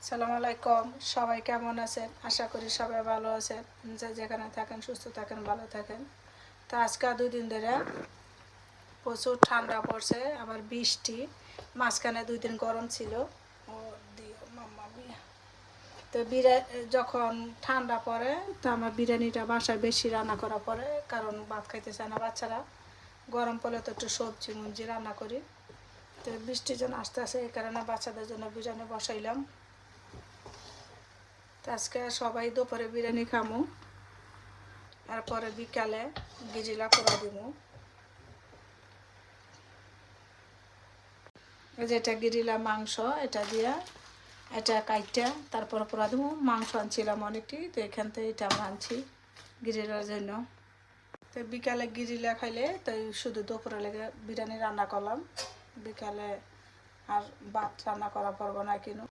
আসসালামু আলাইকুম। সবাই কেমন আছেন? আশা করি সবাই ভালো আছেন। যে যেখানে থাকেন সুস্থ থাকেন, ভালো থাকেন। তো আজকে 2 দিন ধরে প্রচুর ঠান্ডা পড়ছে, আবার বৃষ্টি, মাঝখানে 2 দিন গরম ছিল। ও দিও মাম্মা মিয়া। তো যখন ঠান্ডা পড়ে তো আমার বিরিয়ানিটা বাসায় বেশি রান্না করা পড়ে, কারণ ভাত খাইতে চায় না বাচ্চারা। গরম পড়লে তো একটু সবজি মঞ্জি রান্না করি। তো বৃষ্টির জন্য আস্তে আস্তে এই কারণে বাচ্চাদের জন্য বিরিয়ানি বসাইলাম। আজকে সবাই দুপুরে বিরিয়ানি খামু, তারপরে বিকালে গিজিলা পোড়া দিব। যেটা গিরিলা মাংস, এটা দিয়া এটা কাইটা তারপরে পোড়া দিব। মাংস আনছিলাম অনেকটি, তো এখান থেকে এটা আমরা আনছি গিরিলার জন্য। তো বিকালে গিরিলা খাইলে তো শুধু দুপুরে লেগে বিরিয়ানি রান্না করলাম। বিকালে আর ভাত রান্না করা পড়বো না কিনো।